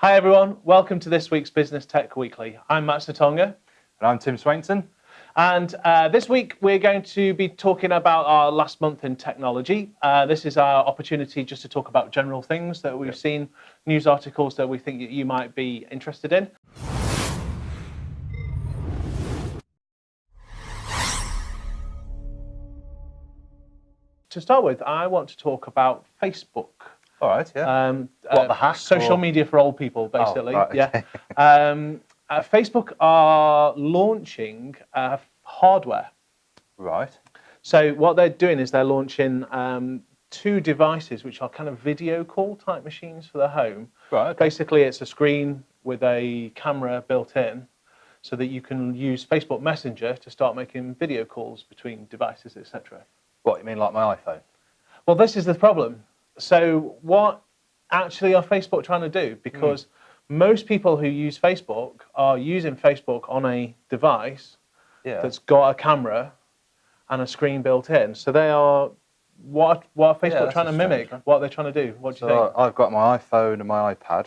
Hi everyone, welcome to this week's Business Tech Weekly. I'm Matt Satonga. And I'm Tim Swainson. And this week we're going to be talking about our last month in technology. This is our opportunity just to talk about general things that we've seen, news articles that we think that you might be interested in. To start with, I want to talk about Facebook. All right, yeah. What, the hack? Social media for old people, basically. Oh, right, okay. Yeah. Facebook are launching hardware. Right. So what they're doing is they're launching two devices which are kind of video call type machines for the home. Right. Okay. Basically, it's a screen with a camera built in, so that you can use Facebook Messenger to start making video calls between devices, etc. What, you mean like my iPhone? Well, this is the problem. So what actually are Facebook trying to do? Because most people who use Facebook are using Facebook on a device that's got a camera and a screen built in. So they are, what are Facebook trying to mimic? What are they trying to do? What do you think? I've got my iPhone and my iPad.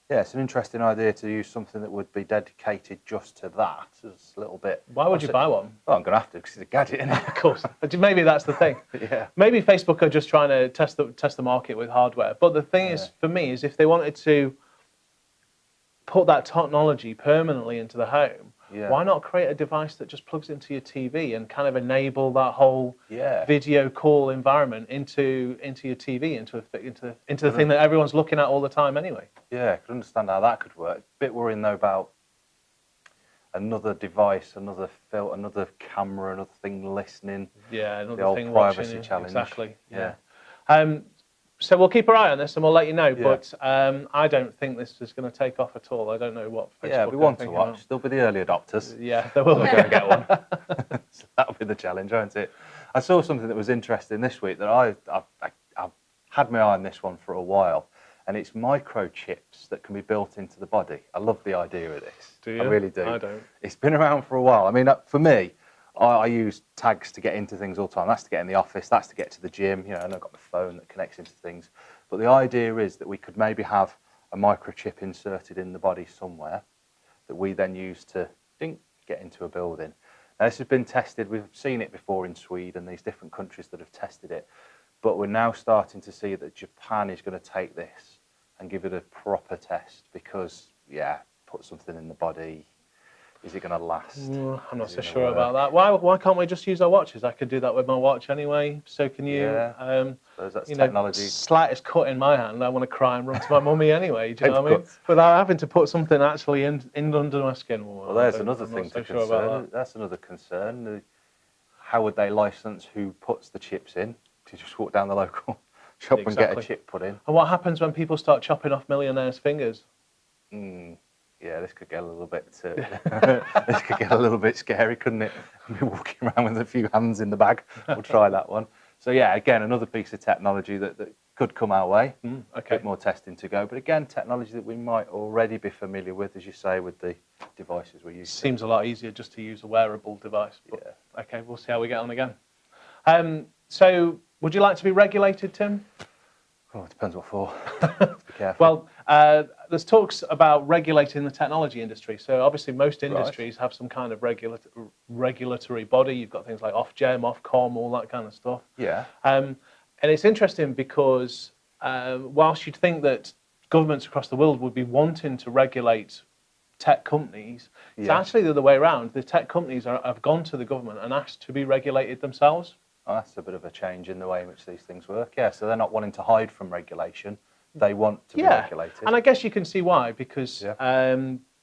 Yeah, it's an interesting idea to use something that would be dedicated just to that. It's a little bit... Why would you buy one? Well, I'm going to have to, because it's a gadget, isn't it? Of course. Maybe that's the thing. Yeah. Maybe Facebook are just trying to test the market with hardware. But the thing is, for me, is if they wanted to put that technology permanently into the home, why not create a device that just plugs into your TV and kind of enable that whole video call environment into your TV, into the thing that everyone's looking at all the time anyway? Yeah, I could understand how that could work. Bit worrying though about another device, another filter, another camera, another thing listening. Yeah, another the old thing privacy watching. challenge. Exactly. Yeah. So we'll keep our eye on this and we'll let you know. Yeah. But I don't think this is going to take off at all. I don't know what Facebook we want to watch. There'll be the early adopters. Yeah, they will. We'll go and get one. So that'll be the challenge, won't it? I saw something that was interesting this week that I've had my eye on this one for a while, and it's microchips that can be built into the body. I love the idea of this. Do you? I really do. I don't. It's been around for a while. I mean, for me, I use tags to get into things all the time. That's to get in the office, that's to get to the gym, and I've got my phone that connects into things. But the idea is that we could maybe have a microchip inserted in the body somewhere that we then use to get into a building. Now, this has been tested. We've seen it before in Sweden, these different countries that have tested it. But we're now starting to see that Japan is going to take this and give it a proper test because, put something in the body. Is it going to last? I'm not so sure about that. Why can't we just use our watches? I could do that with my watch anyway. So can you? Yeah. That's technology. Slightest cut in my hand, I want to cry and run to my mummy anyway. Do you know what I mean? Without having to put something actually in under my skin. Well, there's another thing to concern. That's another concern. How would they license who puts the chips in? To just walk down the local shop and get a chip put in. And what happens when people start chopping off millionaires' fingers? Yeah, this could get a little bit. This could get a little bit scary, couldn't it? Be walking around with a few hands in the bag. We'll try that one. So again, another piece of technology that could come our way. A bit more testing to go, but again, technology that we might already be familiar with, as you say, with the devices we use. Seems a lot easier just to use a wearable device. But, okay, we'll see how we get on again. So, would you like to be regulated, Tim? Oh, it depends what for. Be careful. Well, there's talks about regulating the technology industry. So obviously most industries have some kind of regulatory body. You've got things like Ofgem, Ofcom, all that kind of stuff. Yeah. And it's interesting because whilst you'd think that governments across the world would be wanting to regulate tech companies, it's actually the other way around. The tech companies have gone to the government and asked to be regulated themselves. Oh, that's a bit of a change in the way in which these things work. Yeah, so they're not wanting to hide from regulation. They want to be regulated. And I guess you can see why, because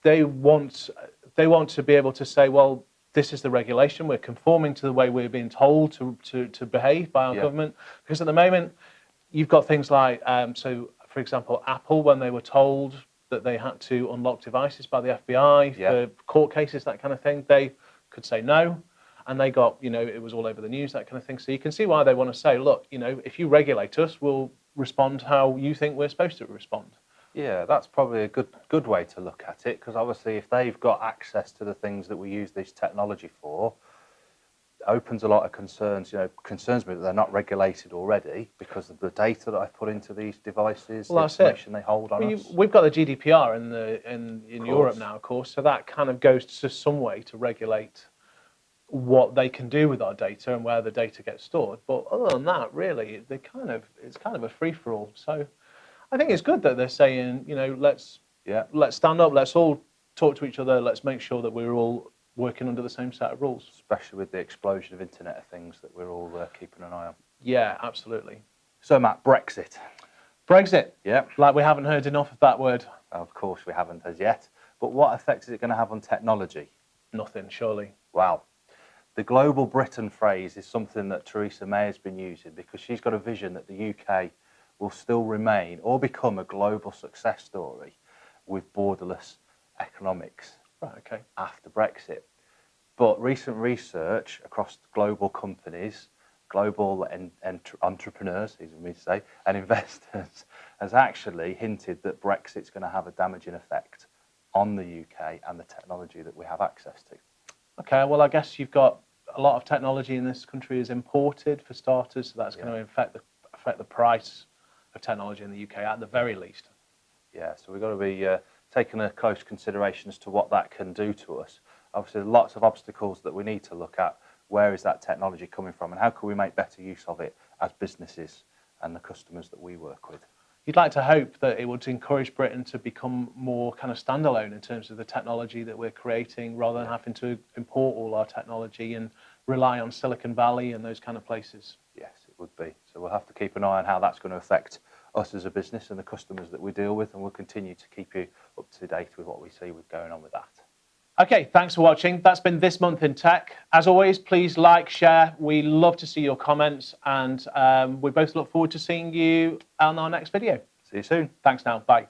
they want to be able to say, well, this is the regulation. We're conforming to the way we're being told to behave by our government. Because at the moment, you've got things like, so for example, Apple, when they were told that they had to unlock devices by the FBI for court cases, that kind of thing, they could say no. And they got, it was all over the news, that kind of thing. So you can see why they want to say, look, if you regulate us, we'll respond how you think we're supposed to respond. Yeah, that's probably a good way to look at it, because obviously if they've got access to the things that we use this technology for, opens a lot of concerns. Concerns me that they're not regulated already because of the data that I've put into these devices, the information they hold on us. We've got the GDPR in Europe now, of course, so that kind of goes to some way to regulate what they can do with our data and where the data gets stored. But other than that, really, it's kind of a free for all. So I think it's good that they're saying, let's stand up, let's all talk to each other, let's make sure that we're all working under the same set of rules. Especially with the explosion of Internet of Things that we're all keeping an eye on. Yeah, absolutely. So, Matt, Brexit. Brexit. Yeah. Like we haven't heard enough of that word. Of course we haven't as yet. But what effect is it going to have on technology? Nothing, surely. Wow. The global Britain phrase is something that Theresa May has been using because she's got a vision that the UK will still remain or become a global success story with borderless economics after Brexit. But recent research across global companies, global entrepreneurs, easy for me to say, and investors has actually hinted that Brexit's going to have a damaging effect on the UK and the technology that we have access to. Okay, well, I guess you've got a lot of technology in this country is imported for starters, so that's going to affect the price of technology in the UK at the very least. Yeah, so we've got to be taking a close consideration as to what that can do to us. Obviously, lots of obstacles that we need to look at. Where is that technology coming from, and how can we make better use of it as businesses and the customers that we work with? You'd like to hope that it would encourage Britain to become more kind of standalone in terms of the technology that we're creating, rather than having to import all our technology and rely on Silicon Valley and those kind of places. Yes, it would be. So we'll have to keep an eye on how that's going to affect us as a business and the customers that we deal with, and we'll continue to keep you up to date with what we see with going on with that. Okay, thanks for watching. That's been This Month in Tech. As always, please like, share. We love to see your comments, and we both look forward to seeing you on our next video. See you soon. Thanks now. Bye.